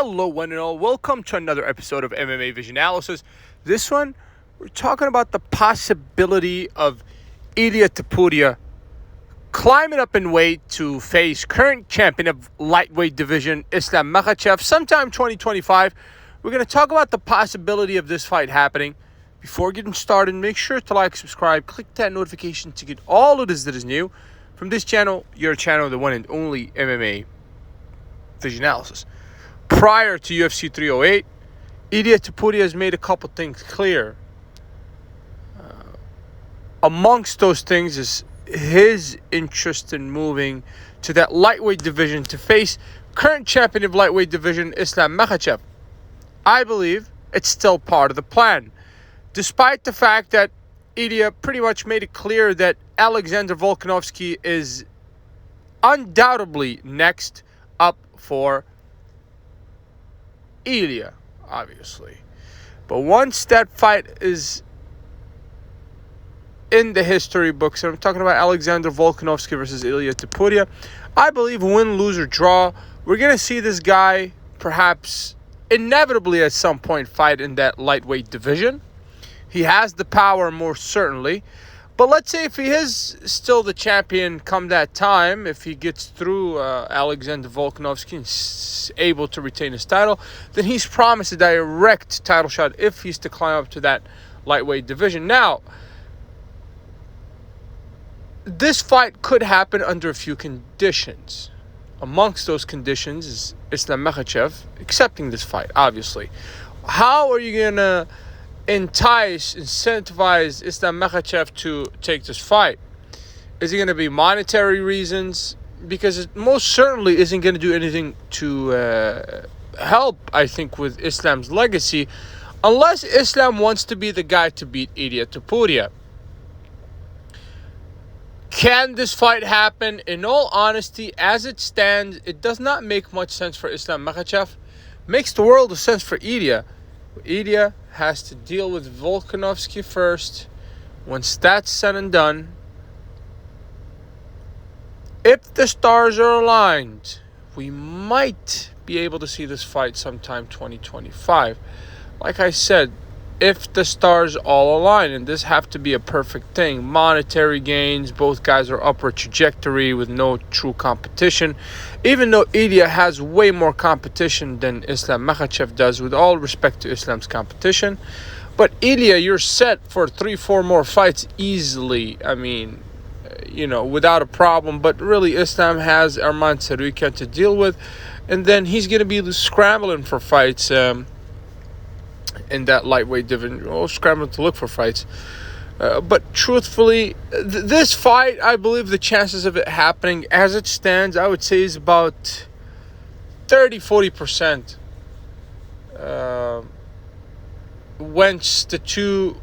Hello, one and all. Welcome to another episode of MMA Vision Analysis. This one, we're talking about the possibility of Ilia Topuria climbing up in weight to face current champion of lightweight division, Islam Makhachev, sometime 2025. We're going to talk about the possibility of this fight happening. Before getting started, make sure to like, subscribe, click that notification to get all of this that is new from this channel, your channel, the one and only MMA Vision Analysis. Prior to UFC 308, Ilia Topuria has made a couple things clear. Amongst those things is his interest in moving to that lightweight division to face current champion of lightweight division, Islam Makhachev. I believe it's still part of the plan, despite the fact that Ilia pretty much made it clear that Alexander Volkanovski is undoubtedly next up for Ilia, obviously. But once that fight is in the history books, and I'm talking about Alexander Volkanovski versus Ilia Topuria, I believe win, lose, or draw, we're going to see this guy perhaps inevitably at some point fight in that lightweight division. He has the power, more certainly. But let's say if he is still the champion come that time, if he gets through Alexander Volkanovski and is able to retain his title, then he's promised a direct title shot if he's to climb up to that lightweight division. Now, this fight could happen under a few conditions. Amongst those conditions is Islam Makhachev accepting this fight, obviously. How are you going to incentivize Islam Makhachev to take this fight? Is it going to be monetary reasons? Because it most certainly isn't going to do anything to help, I think, with Islam's legacy, unless Islam wants to be the guy to beat Ilia Topuria. Can this fight happen? In all honesty, as it stands, it does not make much sense for Islam Makhachev. Makes the world of sense for Ilia. Ilia has to deal with Volkanovski first. Once that's said and done, if the stars are aligned, we might be able to see this fight sometime 2025. Like I said, if the stars all align, and this have to be a perfect thing. Monetary gains, both guys are upward trajectory with no true competition. Even though Ilia has way more competition than Islam Makhachev does, with all respect to Islam's competition. But Ilia, you're set for 3-4 more fights easily. I mean, without a problem. But really, Islam has Arman Tsarukyan to deal with. And then he's going to be scrambling for fights in that lightweight division, scrambling to look for fights. But truthfully, this fight, I believe the chances of it happening as it stands, I would say is about 30-40%. Once the two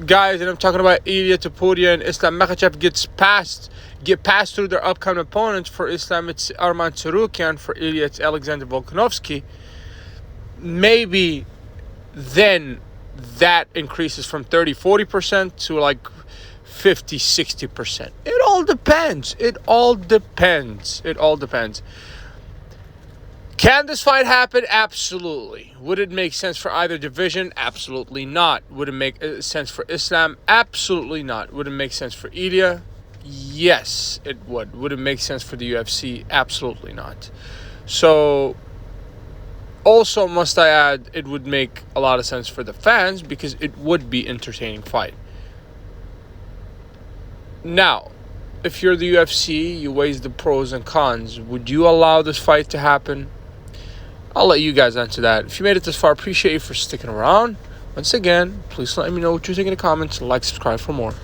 guys, and I'm talking about Ilia Topuria and Islam Makhachev, get past through their upcoming opponents. For Islam, it's Arman Tsarukyan. For Ilia, it's Alexander Volkanovski. Maybe then that increases from 30-40% to like 50-60%. It all depends. Can this fight happen? Absolutely. Would it make sense for either division? Absolutely not. Would it make sense for Islam? Absolutely not. Would it make sense for Ilia? Yes, it would. Would it make sense for the UFC? Absolutely not. So, also, must I add, it would make a lot of sense for the fans because it would be an entertaining fight. Now, if you're the UFC, you weigh the pros and cons. Would you allow this fight to happen? I'll let you guys answer that. If you made it this far, appreciate you for sticking around. Once again, please let me know what you think in the comments. Like, subscribe for more.